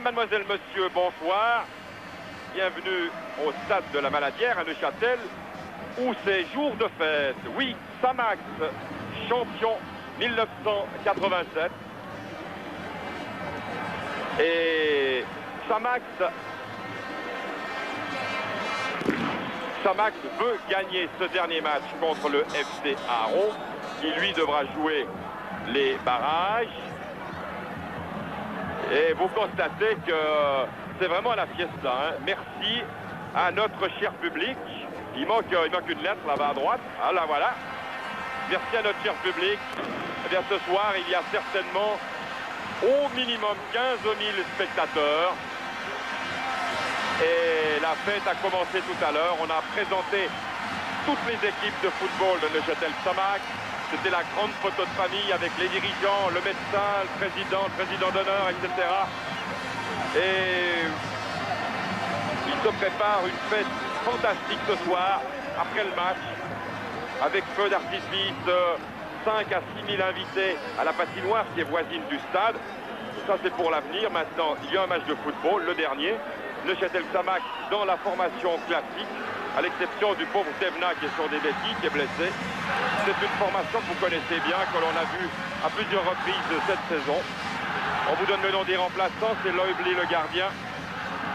Mesdames, mademoiselles, messieurs, bonsoir. Bienvenue au stade de la Maladière à Neuchâtel, où c'est jour de fête. Oui, Samax, champion 1987. Et Samax veut gagner ce dernier match contre le FC Haro, qui lui devra jouer les barrages. Et vous constatez que c'est vraiment la fiesta. Hein. Merci à notre cher public. Il manque une lettre là-bas à droite. Ah là voilà. Merci à notre cher public. Eh bien ce soir, il y a certainement au minimum 15 000 spectateurs. Et la fête a commencé tout à l'heure. On a présenté toutes les équipes de football de Neuchâtel Xamax. C'était la grande photo de famille avec les dirigeants, le médecin, le président d'honneur, etc. Et il se prépare une fête fantastique ce soir, après le match, avec feu d'artifice, 5 à 6 000 invités à la patinoire qui est voisine du stade. Ça c'est pour l'avenir. Maintenant, il y a un match de football, le dernier. Neuchâtel Xamax dans la formation classique, à l'exception du pauvre Tevna qui est sur des béquilles, qui est blessé. C'est une formation que vous connaissez bien, que l'on a vu à plusieurs reprises cette saison. On vous donne le nom des remplaçants, c'est Loebli le gardien.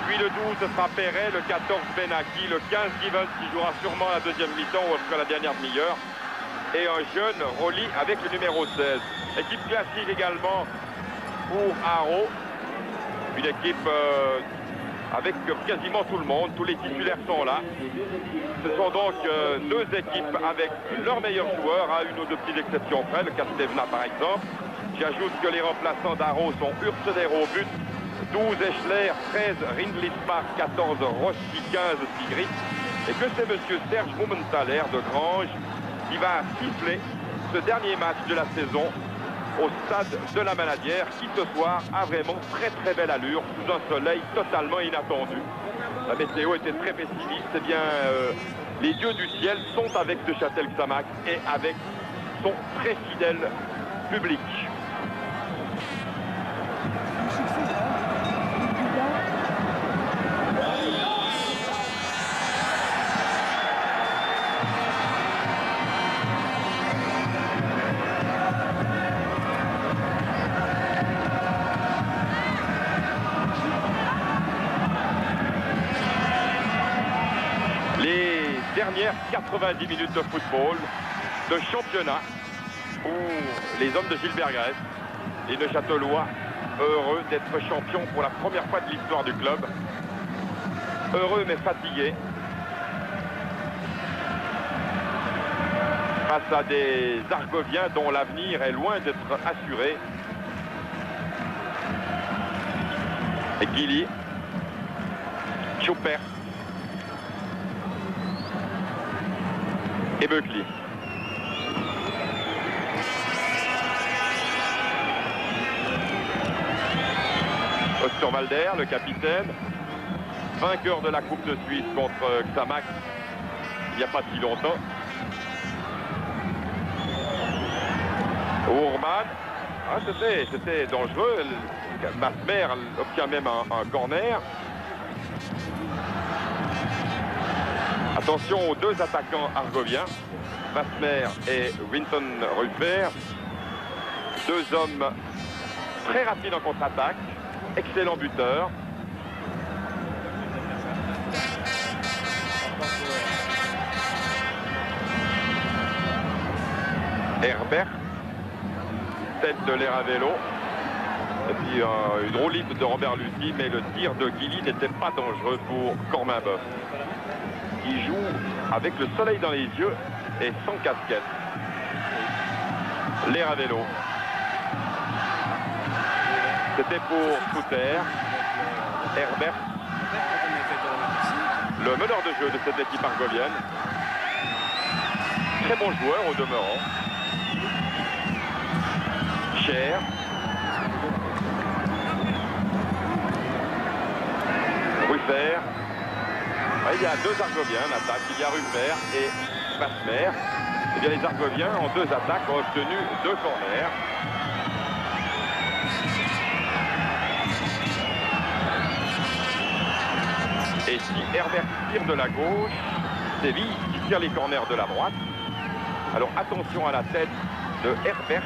Puis le 12, ce sera Perret, le 14, Benaki, le 15, Givens qui jouera sûrement la deuxième mi-temps ou après la dernière demi-heure. Et un jeune, Rolly, avec le numéro 16. Équipe classique également pour Haro. Une équipe avec quasiment tout le monde, tous les titulaires sont là. Ce sont donc deux équipes avec leurs meilleurs joueurs, à une ou deux petites exceptions près, le cas Stevna par exemple. J'ajoute que les remplaçants d'Haro sont Ursener au but, 12 Eschler, 13 Rindlismar, 14 Rossi, 15 Sigrid. Et que c'est monsieur Serge Mumenthaler de Grange qui va siffler ce dernier match de la saison au stade de la Maladière, qui ce soir a vraiment très belle allure, sous un soleil totalement inattendu. La météo était très pessimiste. Eh bien, les dieux du ciel sont avec Neuchâtel Xamax et avec son très fidèle public. Dernière 90 minutes de football, de championnat, pour les hommes de Gilbert Grèce, les Neuchâtelois, heureux d'être champions pour la première fois de l'histoire du club. Heureux mais fatigués. Face à des Argoviens dont l'avenir est loin d'être assuré. Et Gilly, Choupert et Buckley. Osterwalder, le capitaine, vainqueur de la Coupe de Suisse contre Xamax il n'y a pas si longtemps. Ourman, c'était dangereux. Masmer obtient même un corner. Attention aux deux attaquants argoviens, Masmer et Winton Rupert. Deux hommes très rapides en contre-attaque, excellents buteurs. Herbert, tête de l'Eravello. Et puis une drôle de Robert Luthi, mais le tir de Gilly n'était pas dangereux pour Corminboeuf. Il joue avec le soleil dans les yeux et sans casquette. L'Eravello. C'était pour Souter. Herbert, le meneur de jeu de cette équipe argovienne. Très bon joueur au demeurant. Cher. Rupert. Il y a deux Argoviens en attaque. Il y a Rupert et Masmer. Eh bien, les Argoviens, en deux attaques, ont obtenu deux corners. Et si Herbert tire de la gauche, c'est Vis qui tire les corners de la droite. Alors attention à la tête de Herbert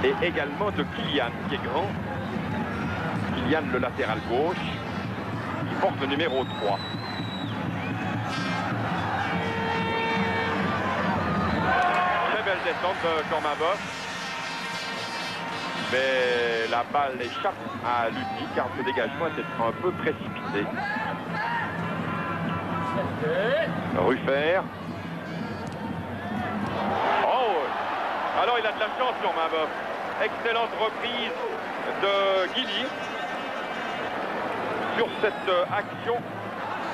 et également de Kylian qui est grand. Kylian le latéral gauche qui porte le numéro 3. Très belle descente de Corminboeuf. Mais la balle échappe à Lutti car ce dégagement était un peu précipité. Ruffert. Oh! Alors il a de la chance, Corminboeuf. Excellente reprise de Guilly sur cette action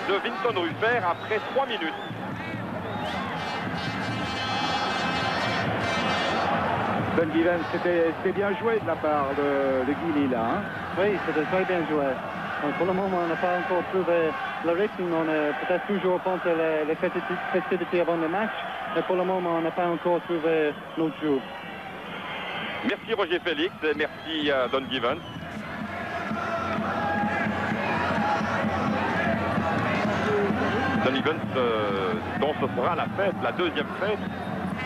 de Vincent Ruffert après 3 minutes. Don Givens, c'était bien joué de la part de Guilly là. Hein? Oui, c'était très bien joué. Donc, pour le moment, on n'a pas encore trouvé le rythme. On a peut-être toujours pensé les festivités avant le match. Mais pour le moment, on n'a pas encore trouvé notre jeu. Merci Roger Félix et merci à Don Givens. Don Givens dont ce sera la fête, la deuxième fête,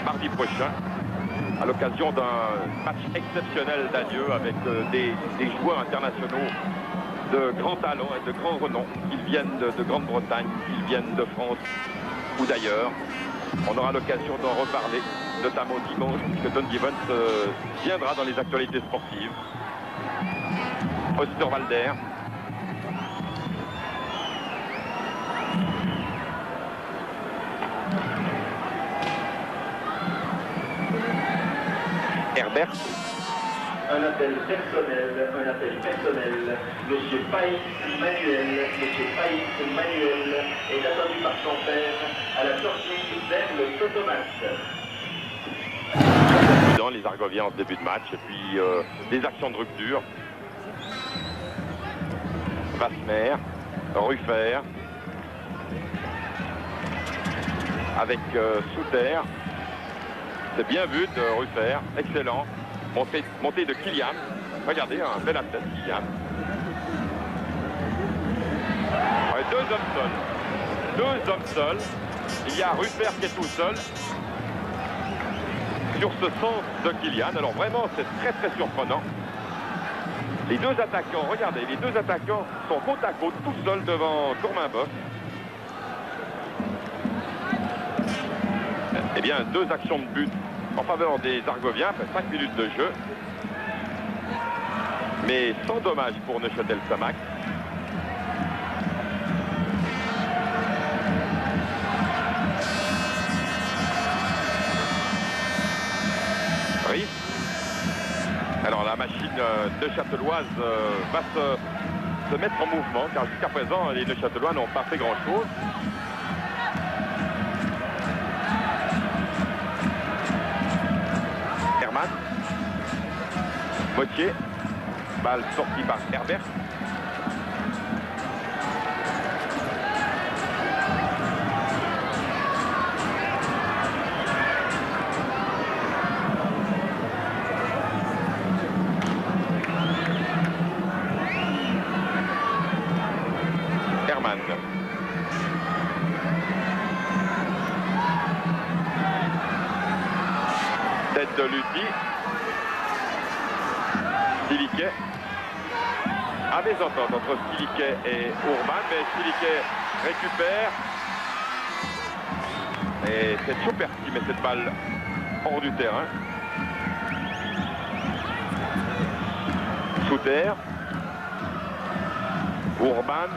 mardi prochain, à l'occasion d'un match exceptionnel d'adieu avec des joueurs internationaux de grand talent et de grand renom, qu'ils viennent de Grande-Bretagne, qu'ils viennent de France ou d'ailleurs. On aura l'occasion d'en reparler, notamment dimanche, puisque Don Givens viendra dans les actualités sportives. Osterwalder. Herbert. Un appel personnel. Monsieur Païs Manuel est attendu par son père à la sortie vers le photomatch. Dans les Argoviens en début de match et puis des actions de rupture. Vasmer, Ruffert avec Souter. C'est bien vu de Ruffert, excellent. Montée de Kylian. Regardez, un bel athlète, Kylian. Ouais, deux hommes seuls. Il y a Ruffert qui est tout seul sur ce sens de Kylian. Alors vraiment, c'est très surprenant. Les deux attaquants, regardez, les deux attaquants sont côte à côte, tout seuls devant Corminboeuf. Eh bien, deux actions de but en faveur des Argoviens après 5 minutes de jeu. Mais sans dommage pour Neuchâtel-Xamax. Riff. Alors la machine neuchâteloise va se mettre en mouvement car jusqu'à présent les Neuchâtelois n'ont pas fait grand chose. Herman. Mottier. Balle sortie par Herbert. Herman. Tête de Lutti. Stiliquet. Mésentente entre Stiliquet et Urban, mais Stiliquet récupère. Et c'est Chopper qui met cette balle hors du terrain. Souter. Urban.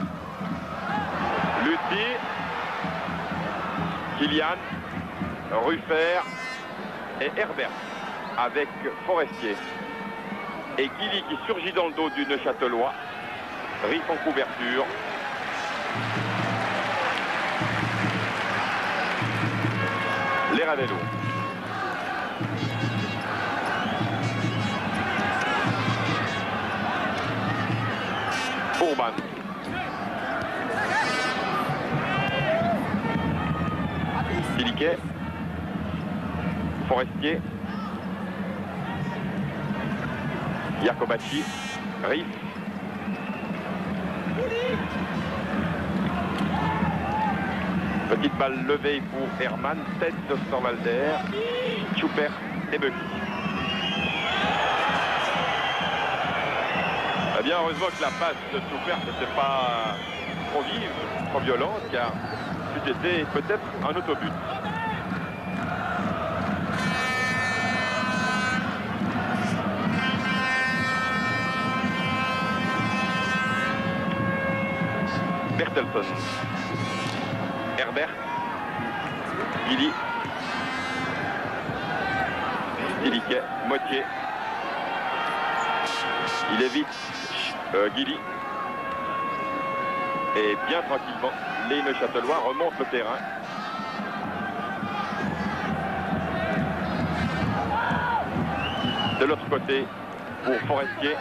Lutti. Kylian. Ruffert. Et Herbert avec Forestier. Et Guilly qui surgit dans le dos du Neuchâtelois. Riff en couverture. Les Ravello. Urban. Stiliquet. Forestier. Jacobacci. Riff. Petite balle levée pour Herman, tête d'Osterwalder, Schubert et Bucky. Eh bien, heureusement que la passe de Schubert n'était pas trop vive, trop violente, car c'était peut-être un autobut. Bertelson, Herbert, Gilly, Stiliquet, Mottier. Il évite Gilly. Et bien tranquillement, les Neuchâtelois remontent le terrain. De l'autre côté, pour Forestier,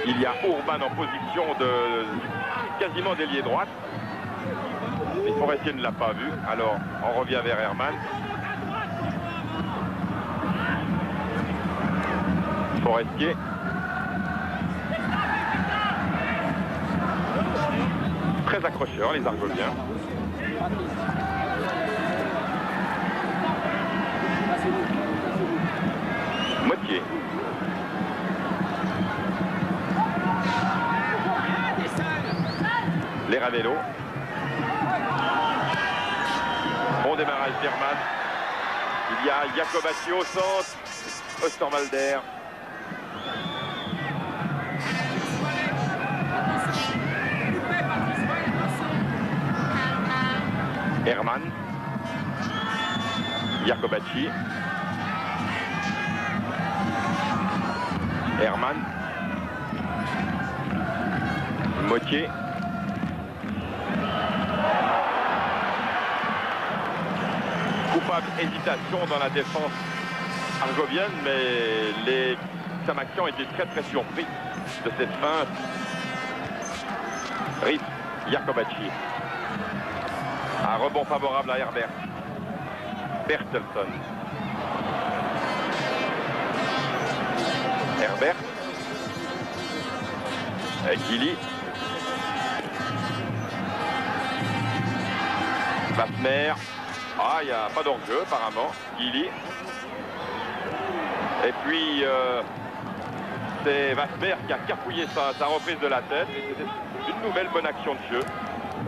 il y a Urban en position de quasiment d'ailier droite. Mais Forestier ne l'a pas vu, alors on revient vers Herman. Forestier. Très accrocheurs les Argoviens. Mottier. Les Ravello. Bon démarrage d'Herman. Il y a Jacobacci au centre. Osterwalder. Herman. Jacobacci. Herman. Mottier. Coupable hésitation dans la défense argovienne, mais les Samakians étaient très surpris de cette feinte. Riff, Jacobacci. Un rebond favorable à Herbert. Bertelson. Herbert. Gilly. Wassmer. Ah, il n'y a pas d'enjeu apparemment. Gilly. Et puis c'est Wassmer qui a carpouillé sa reprise de la tête. Et c'était une nouvelle bonne action de jeu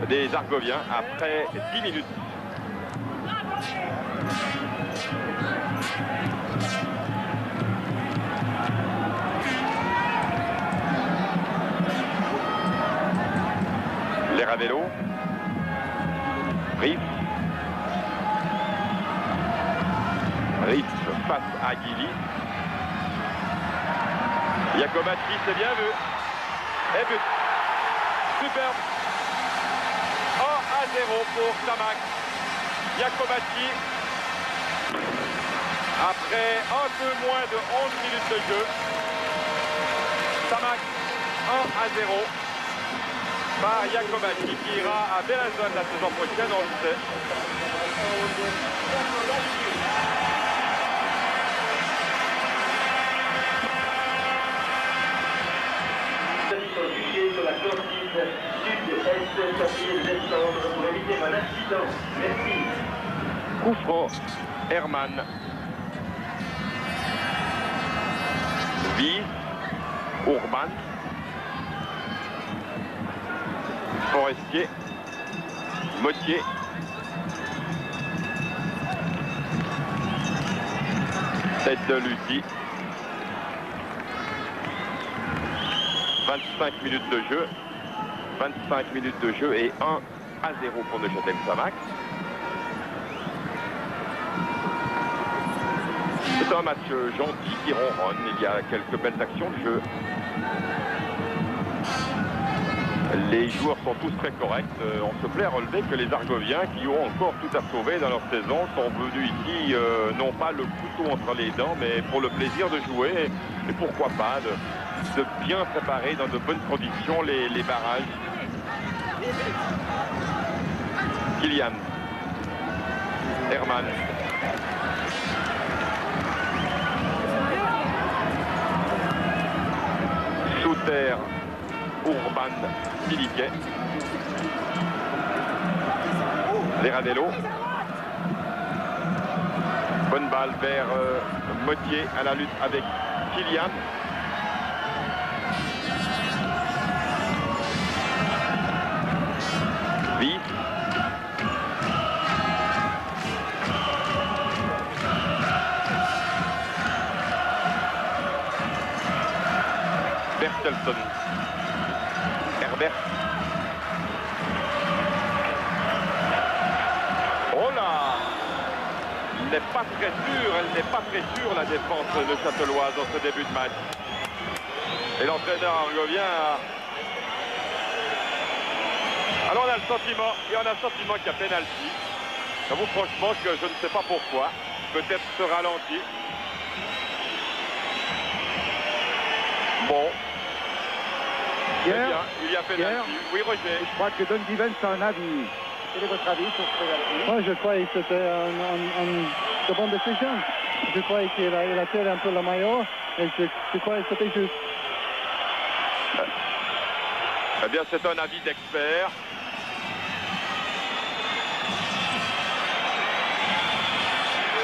des Argoviens après 10 minutes. Les Ravello. Riff. Riff face à Gilly. Jacobacci, c'est bien vu. Et but. Superbe. 1-0 pour Samac. Jacobacci. Après un peu moins de 11 minutes de jeu. Samac 1-0 par Jacobacci qui ira à Bellinzone la saison prochaine, on le sait. Sur la sortie sud-est, sortie descendre pour éviter un accident. Merci. Coup franc, Herman. Vie, Urban. Forestier. Mottier. Tête de Lucie. 25 minutes de jeu. 25 minutes de jeu et 1-0 pour Neuchâtel-Xamax. C'est un match gentil qui ronronne. Il y a quelques belles actions de jeu. Les joueurs sont tous très corrects. On se plaît à relever que les Argoviens, qui ont encore tout à sauver dans leur saison, sont venus ici, non pas le couteau entre les dents, mais pour le plaisir de jouer. Et pourquoi pas de bien préparer dans de bonnes conditions les barrages. Kylian. Herman. Souter. Urban. Stiliquet. Les Ravello. Bonne balle vers Mottier à la lutte avec Kylian. Vies. Bertelson. Herbert. Oh là! Elle n'est pas très sûre, la défense de Châtelloise dans ce début de match. Et l'entraîneur revient à... Alors on a le sentiment qu'il y a pénalty. J'avoue franchement que je ne sais pas pourquoi. Peut-être ce ralenti. Bon. Pierre, bien, il y a pénalty. Oui, Roger. Je crois que Don Givens a un avis. Quel est votre avis sur ce pénalty? Moi, je crois que c'était une bonne décision. Je crois qu'il a tiré un peu le maillot et je crois que c'était juste. Eh bien, c'est un avis d'expert.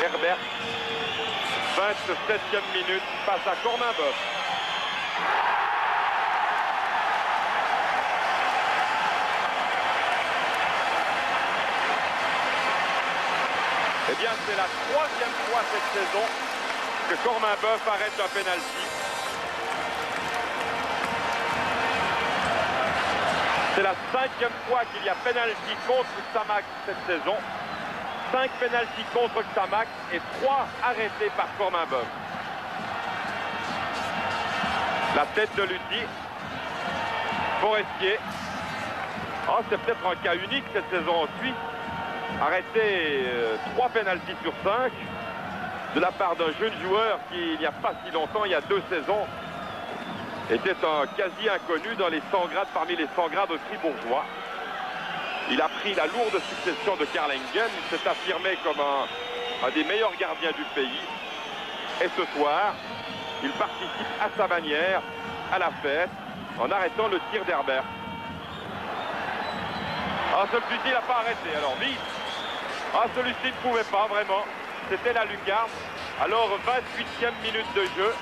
Herbert, 27e minute, passe à Corminboeuf. Eh bien, c'est la 3e fois cette saison que Corminboeuf arrête un pénalty. C'est la 5e fois qu'il y a pénalty contre Xamax cette saison. 5 pénaltys contre Xamax et 3 arrêtés par Corminboeuf. La tête de Lutti. Forestier. Oh, c'est peut-être un cas unique cette saison en Suisse. Arrêté 3 pénaltys sur 5 de la part d'un jeune joueur qui, il n'y a pas si longtemps, il y a 2 saisons, était un quasi inconnu dans les 100 grades, parmi les 100 grades fribourgeois. Il a pris la lourde succession de Karl Engen. Il s'est affirmé comme un des meilleurs gardiens du pays. Et ce soir, il participe à sa manière à la fête en arrêtant le tir d'Herbert. Ah, celui-ci, il n'a pas arrêté. Alors, vite. Ah, celui-ci ne pouvait pas, vraiment. C'était la lucarne. Alors, 28e minute de jeu.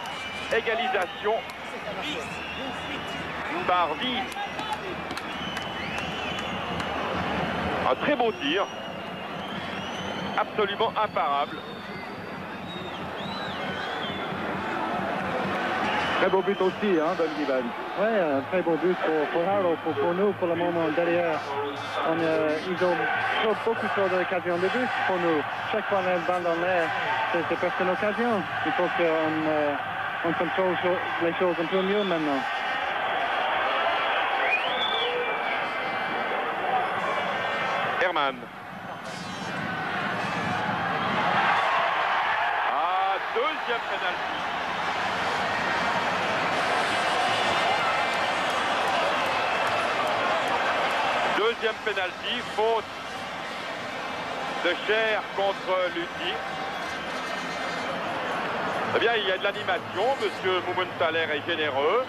Égalisation par Vies. Un très beau tir. Absolument imparable. Très beau but aussi, hein, Don Givens. Oui, un très beau but pour Harrow, pour nous, pour le moment, derrière. Ils ont beaucoup trop d'occasions de but pour nous. Chaque fois qu'on a une balle dans l'air, c'est presque une occasion. Il faut qu'on contrôle les choses un peu mieux maintenant. Herman. Ah, deuxième pénalty. Deuxième pénalty, faute de Cher contre Lutti. Eh bien, il y a de l'animation. Monsieur Mumenthaler est généreux.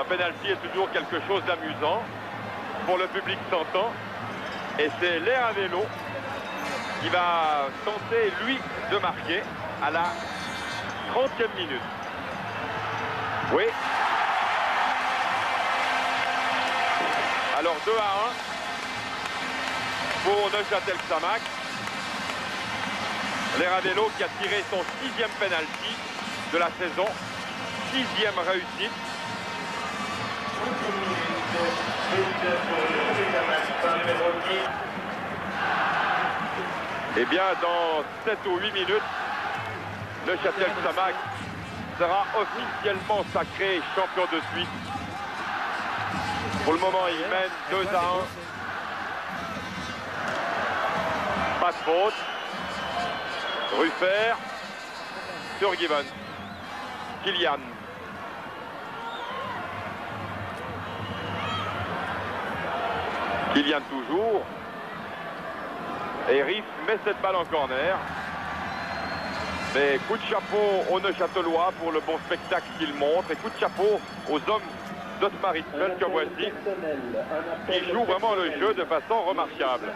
Pénalty est toujours quelque chose d'amusant pour le public s'entend. Et c'est Les Ravello qui va tenter, lui, de marquer à la 30e minute. Oui. Alors 2-1 pour Neuchâtel Xamax. Les Ravello qui a tiré son 6e penalty de la saison. 6e réussite. Eh bien, dans 7 ou 8 minutes, Neuchâtel Xamax sera officiellement sacré champion de Suisse. Pour le moment, il mène 2-1. Pas de faute. Ruffert sur Givens. Kylian. Kylian toujours. Et Riff met cette balle en corner. Mais coup de chapeau aux Neuchâtelois pour le bon spectacle qu'ils montrent. Et coup de chapeau aux hommes d'Otmar Hitzfeld que voici, qui jouent vraiment le jeu de façon remarquable.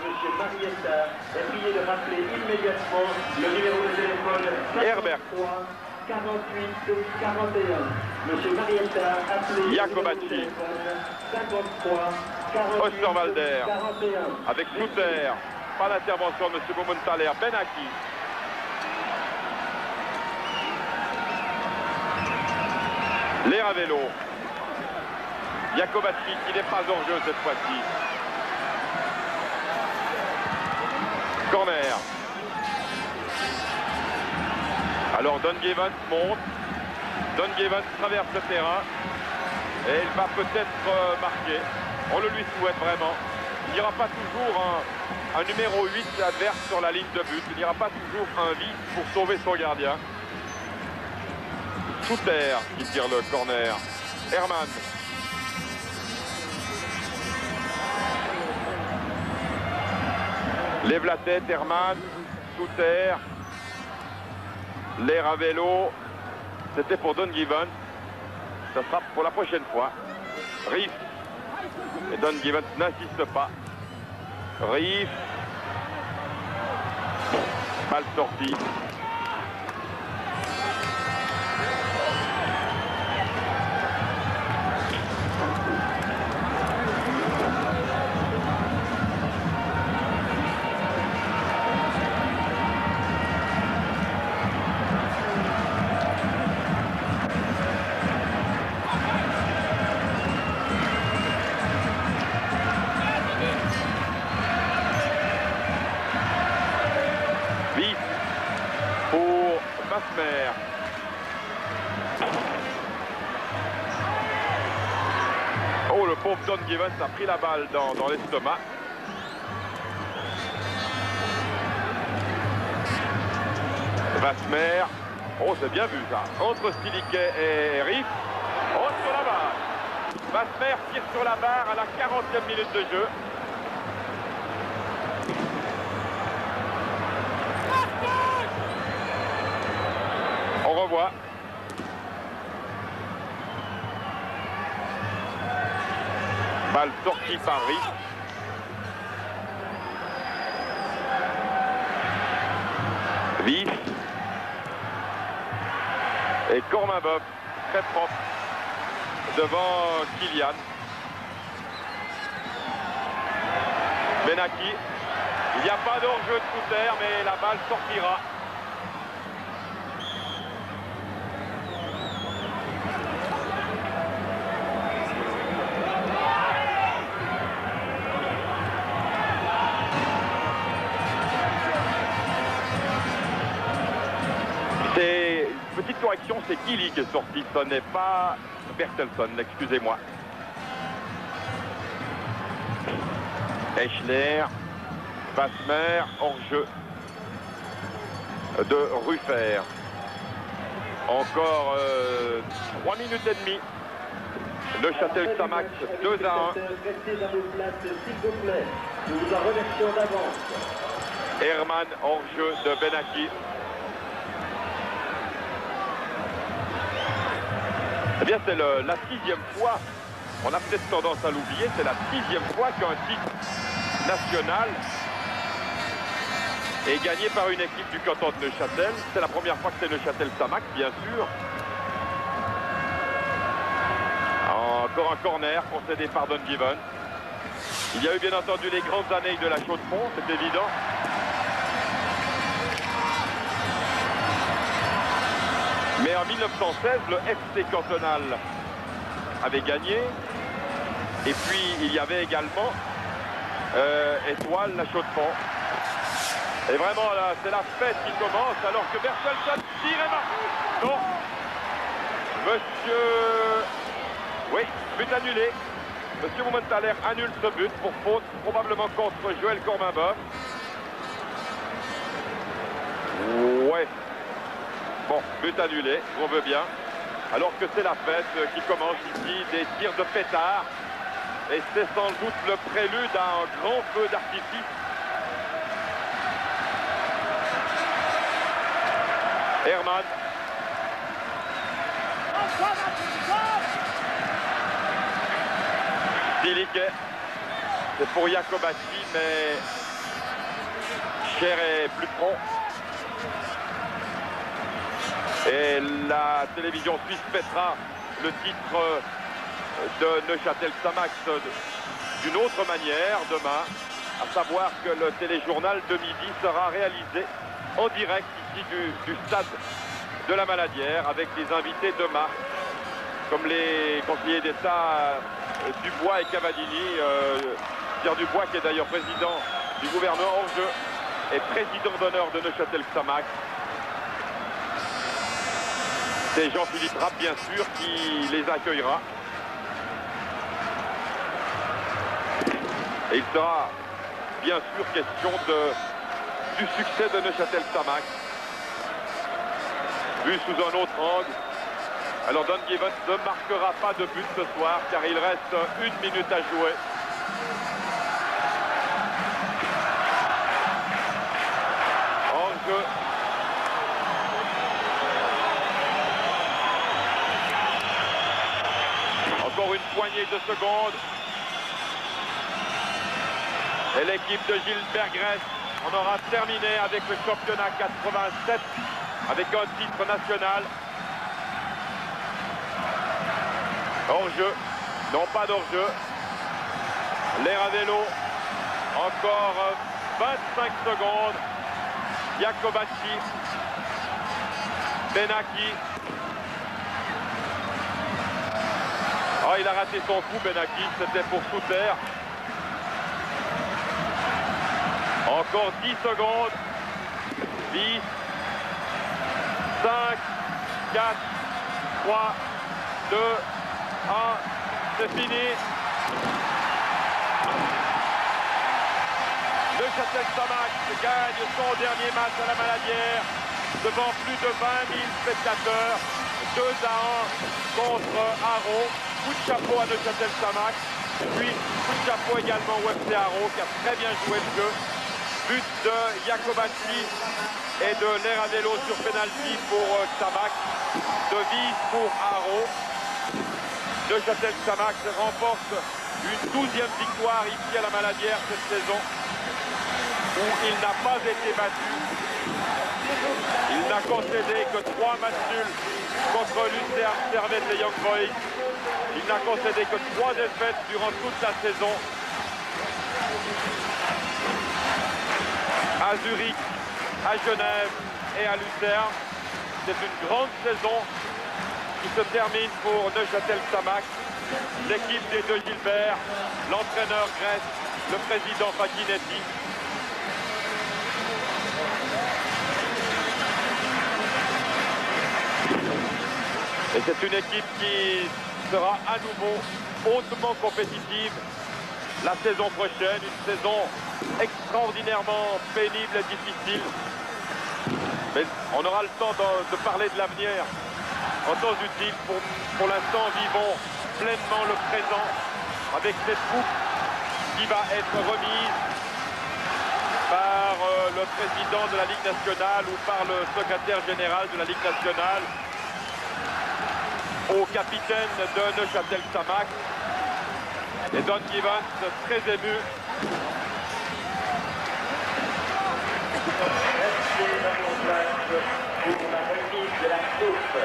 M. Marietta, est prié de rappeler immédiatement le numéro de téléphone 53 48 41. M. Marietta, appelez Jacobacci. le téléphone 53 48 Osterwalder 41. avec Souter. Pas d'intervention de M. Mumenthaler. Benaki. L'air à vélo. Jacobacci qui n'est pas hors jeu cette fois-ci. Corner. Alors Don Gevens monte. Don Gevens traverse le terrain. Et il va peut-être marquer. On le lui souhaite vraiment. Il n'y aura pas toujours un numéro 8 adverse sur la ligne de but. Il n'y aura pas toujours un vice pour sauver son gardien. Souter qui tire le corner. Herman. Lève la tête, Herman. Souter. L'air à vélo. C'était pour Don Gevens. Ça sera pour la prochaine fois. Riff. Et Don Gevens n'insiste pas. Riff. Balle sortie. Vasmer. Oh, le pauvre Don Gevens a pris la balle dans l'estomac. Vasmer. Oh, c'est bien vu ça. Entre Stiliquet et Riff. Oh, sur la barre. Vasmer tire sur la barre à la 40e minute de jeu. On revoit. Balle sortie par Riff. Vif. Et Kormabov, très propre, devant Kylian. Benaki. Il n'y a pas d'enjeu de Souter, mais la balle sortira. Petite correction, c'est Kili qui est sorti, ce n'est pas Bertelson, excusez-moi. Echner, Vasmer, hors-jeu de Ruffer. Encore 3 minutes et demie. Le Châtel-Samax 2-1. Restez dans vos places, s'il vous plaît. Nous vous en remercions d'avance. Herman, hors-jeu de Benaki. Eh bien, c'est la 6e fois, on a peut-être tendance à l'oublier, c'est la 6e fois qu'un titre national est gagné par une équipe du canton de Neuchâtel. C'est la première fois que c'est Neuchâtel-Samax, bien sûr. Encore un corner concédé par Don Gevens. Il y a eu bien entendu les grandes années de la Chaux-de-Fonds, c'est évident. Mais en 1916, le FC cantonal avait gagné. Et puis, il y avait également Étoile, la Chaux-de-Fonds. Et vraiment, là, c'est la fête qui commence alors que Bertelson tire et marque. Non. Monsieur... Oui, but annulé. Monsieur Mumenthaler annule ce but pour faute, probablement contre Joël Kormabov. Ouais. Bon, but annulé, on veut bien. Alors que c'est la fête qui commence ici, des tirs de pétard. Et c'est sans doute le prélude à un grand feu d'artifice. Herman. Stiliquet. C'est pour Jacobacci, mais Cher et plus prompt. Et la télévision suisse fêtera le titre de Neuchâtel-Xamax d'une autre manière demain, à savoir que le téléjournal de midi sera réalisé en direct ici du stade de la Maladière avec des invités de marque comme les conseillers d'État Dubois et Cavadini. Pierre Dubois, qui est d'ailleurs président du gouvernement hors jeu, et président d'honneur de Neuchâtel-Xamax. C'est Jean-Philippe Rapp, bien sûr, qui les accueillera. Et il sera bien sûr question du succès de Neuchâtel-Xamax. Vu sous un autre angle. Alors Don Givens ne marquera pas de but ce soir car il reste 1 minute à jouer. Hors-jeu. Encore une poignée de secondes. Et l'équipe de Gilbert Gress en aura terminé avec le championnat 87, avec un titre national. Hors-jeu, non pas d'hors-jeu. L'air à vélo, encore 25 secondes. Jacobacci, Benaki. Oh, il a raté son coup, Benaki, c'était pour Souter. Encore 10 secondes. 10, 5, 4, 3, 2, 1. C'est fini. Neuchâtel-Xamax gagne son dernier match à la Maladière devant plus de 20 000 spectateurs. 2-1 contre Haro. Coup de chapeau à Neuchâtel-Xamax. Puis coup de chapeau également au FC Haro qui a très bien joué le jeu. But de Jacobacci et de l'air à vélo sur penalty pour Xamax. De Vise pour Haro. Neuchâtel-Xamax remporte une 12e victoire ici à la Maladière cette saison, où il n'a pas été battu. Il n'a concédé que 3 matchs nuls contre Lucerne, Servette et Young Boys. Il n'a concédé que 3 défaites durant toute la saison. À Zurich, à Genève et à Lucerne. C'est une grande saison qui se termine pour Neuchâtel-Xamax. L'équipe des deux Gilbert, l'entraîneur Gress, le président Facchinetti. Et c'est une équipe qui sera à nouveau hautement compétitive la saison prochaine, une saison extraordinairement pénible et difficile. Mais on aura le temps de parler de l'avenir en temps utile. Pour l'instant, vivons pleinement le présent avec cette coupe qui va être remise par le président de la Ligue nationale ou par le secrétaire général de la Ligue nationale au capitaine de Neuchâtel-Xamax. Et Don Givens très ému. Merci pour la remise de la coupe.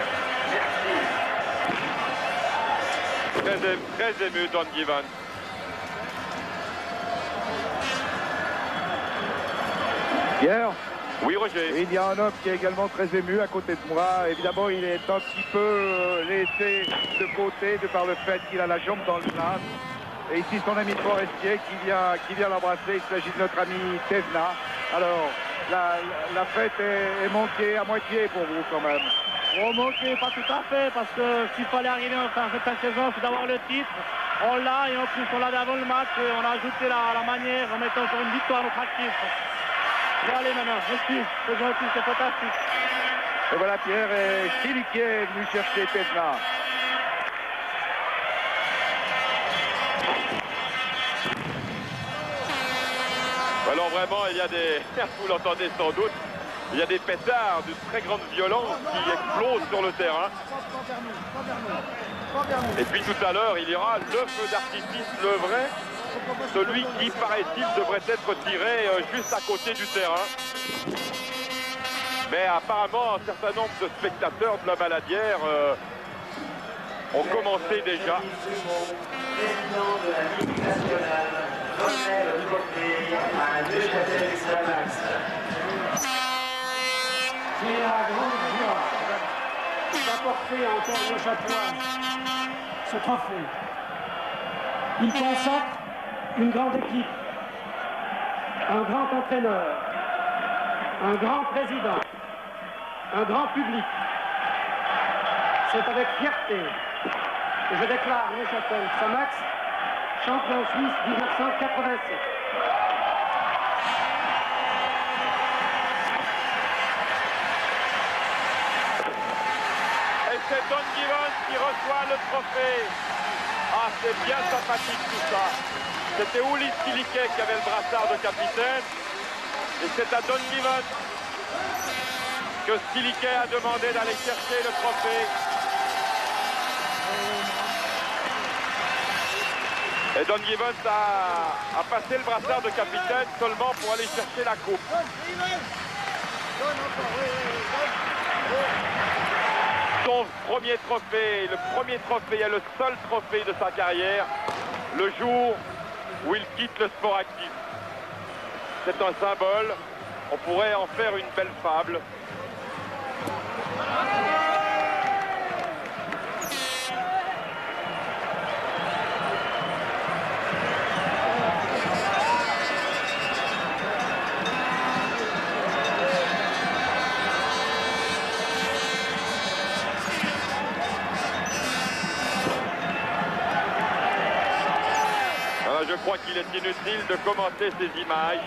Merci. Très ému, Don Givens. Pierre? Oui, Roger. Il y a un homme qui est également très ému à côté de moi. Évidemment, il est un petit peu laissé de côté de par le fait qu'il a la jambe dans le plat. Et ici, son ami Forestier qui vient l'embrasser. Il s'agit de notre ami Thévenat. Alors, la fête est manquée à moitié pour vous quand même. On manquait pas tout à fait parce que s'il fallait arriver en fin de saison, c'est d'avoir le titre. On l'a et en plus on l'a avant le match et on a ajouté la manière en mettant sur une victoire notre actif. Bon allez maintenant, merci, c'est gentil, c'est fantastique. Et voilà, Pierre et Stili qui est venu chercher Thévenat. Alors vraiment, il y a des, vous l'entendez sans doute, il y a des pétards d'une très grande violence qui explosent sur le terrain. Et puis tout à l'heure, il y aura le feu d'artifice, le vrai, celui qui, paraît-il, devrait être tiré juste à côté du terrain. Mais apparemment, un certain nombre de spectateurs de la Maladière ont commencé déjà. Président de la Ligue nationale, remet le trophée à Neuchâtel-Xamax. C'est la grande joie d'apporter encore Neuchâtelois ce trophée. Il consacre une grande équipe, un grand entraîneur, un grand président, un grand public. C'est avec fierté que je déclare Neuchâtel-Xamax champion suisse 1987. Et c'est Don Givens qui reçoit le trophée. Ah, c'est bien sympathique tout ça. C'était Ulis Stiliquet qui avait le brassard de capitaine. Et c'est à Don Givens que Stiliquet a demandé d'aller chercher le trophée. Et Don Givens a passé le brassard de capitaine seulement pour aller chercher la coupe. Son premier trophée, le premier trophée et le seul trophée de sa carrière, le jour où il quitte le sport actif. C'est un symbole, on pourrait en faire une belle fable. Je crois qu'il est inutile de commenter ces images.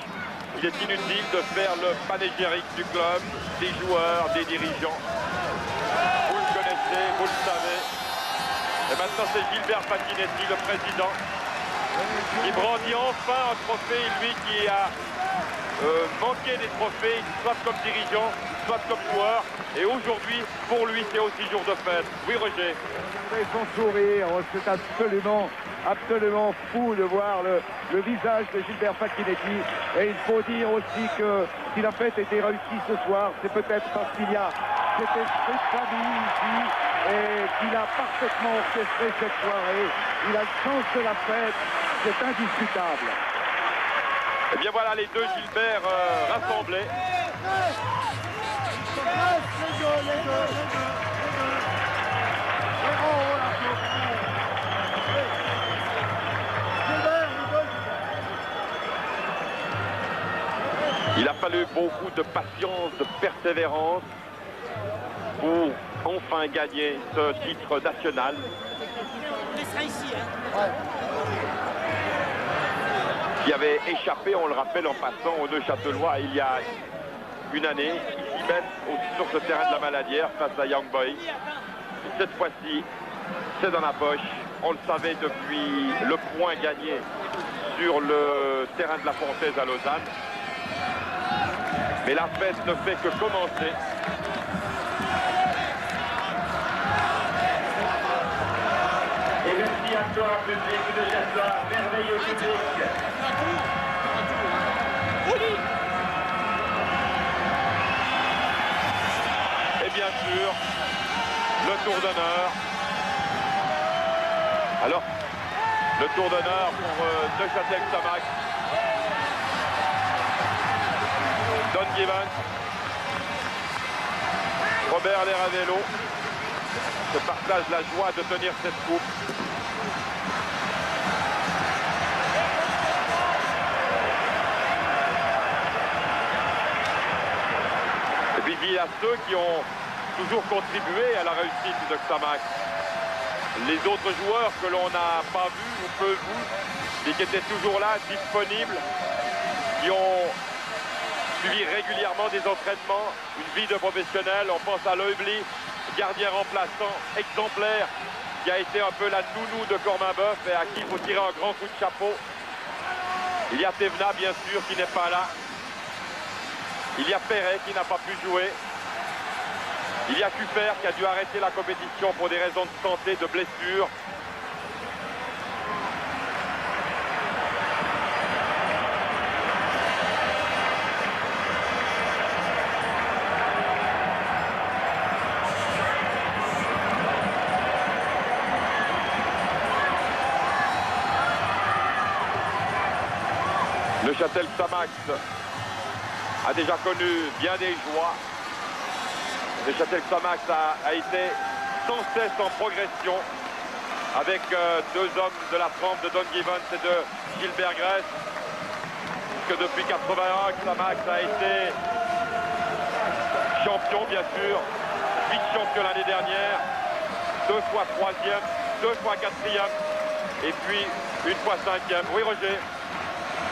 Il est inutile de faire le panégyrique du club, des joueurs, des dirigeants. Vous le connaissez, vous le savez. Et maintenant, c'est Gilbert Facchinetti, le président, qui brandit enfin un trophée, lui qui a manqué des trophées, soit comme dirigeant, soit comme joueur. Et aujourd'hui, pour lui, c'est aussi jour de fête. Oui, Roger. Et son sourire, c'est absolument fou de voir le visage de Gilbert Facchinetti. Et il faut dire aussi que si la fête était réussie ce soir, c'est peut-être parce qu'il y a cet esprit de famille ici et qu'il a parfaitement orchestré cette soirée. Il a le sens de la fête, c'est indiscutable. Et bien voilà les deux Gilbert rassemblés. Il a fallu beaucoup de patience, de persévérance pour enfin gagner ce titre national. Qui avait échappé, on le rappelle en passant, aux Neuchâtelois il y a une année, ici même sur ce terrain de la Maladière face à Young Boys. Cette fois-ci, c'est dans la poche. On le savait depuis le point gagné sur le terrain de la Fontaise à Lausanne. Mais la fête ne fait que commencer. Et merci à toi, public de Château, merveilleux public. Et bien sûr, le tour d'honneur. Alors, le tour d'honneur pour Neuchâtel-Xamax. Don Givens, Robert Leravello se partage la joie de tenir cette coupe. Et puis il y a ceux qui ont toujours contribué à la réussite de Xamax. Les autres joueurs que l'on n'a pas vus ou peu vus, mais qui étaient toujours là, disponibles, qui ont suivi régulièrement des entraînements, une vie de professionnel. On pense à Leubli, gardien remplaçant exemplaire, qui a été un peu la nounou de Corminboeuf et à qui il faut tirer un grand coup de chapeau. Il y a Thévenat, bien sûr, qui n'est pas là. Il y a Perret qui n'a pas pu jouer. Il y a Cuffer qui a dû arrêter la compétition pour des raisons de santé, de blessure. Neuchâtel-Xamax a déjà connu bien des joies. Neuchâtel-Xamax a été sans cesse en progression avec deux hommes de la trempe de Don Givens et de Gilbert Gress. Puisque depuis 81, Xamax a été champion, bien sûr, vice-champion l'année dernière, 2 fois 3e, 2 fois 4e, et puis une fois 5e. Oui, Roger.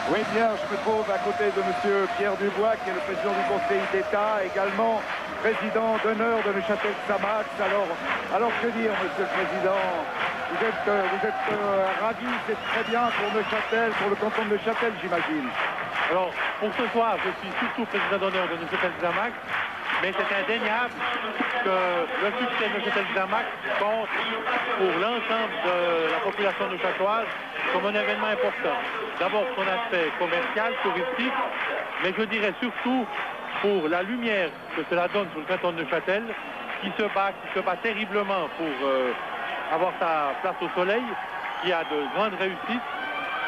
Oui, bien, je me trouve à côté de M. Pierre Dubois, qui est le président du Conseil d'État, également président d'honneur de Neuchâtel-Xamax. Alors que dire, Monsieur le Président? Vous êtes ravi, c'est très bien pour Neuchâtel, pour le canton de Neuchâtel, j'imagine. Alors, pour ce soir, je suis surtout président d'honneur de Neuchâtel-Xamax, mais c'est indéniable que le succès de Neuchâtel-Xamax compte pour l'ensemble de la population neuchâteloise comme un événement important. D'abord son aspect commercial, touristique, mais je dirais surtout pour la lumière que cela donne sur le canton de Neuchâtel, qui se bat terriblement pour avoir sa place au soleil, qui a de grandes réussites,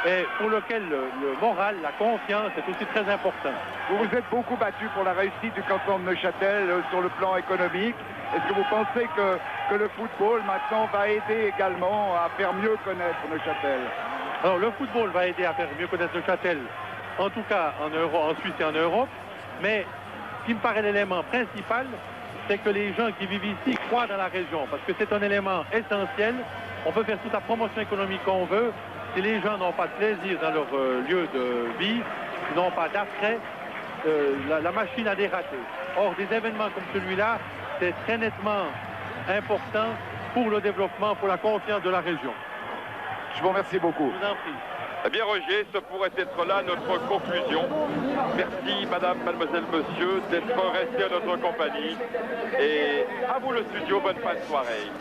et pour lequel le moral, la confiance est aussi très important. Vous vous êtes beaucoup battu pour la réussite du canton de Neuchâtel sur le plan économique. Est-ce que vous pensez que le football maintenant va aider également à faire mieux connaître Neuchâtel? Alors le football va aider à faire mieux connaître Neuchâtel, en tout cas en Suisse et en Europe, mais ce qui me paraît l'élément principal, c'est que les gens qui vivent ici croient dans la région, parce que c'est un élément essentiel. On peut faire toute la promotion économique qu'on veut. Si les gens n'ont pas de plaisir dans leur lieu de vie, n'ont pas d'attrait, la machine a des ratés. Or, des événements comme celui-là, c'est très nettement important pour le développement, pour la confiance de la région. Je vous remercie beaucoup. Je vous en prie. Eh bien, Roger, ce pourrait être là notre conclusion. Merci, madame, mademoiselle, monsieur, d'être restés à notre compagnie. Et à vous le studio, bonne fin de soirée.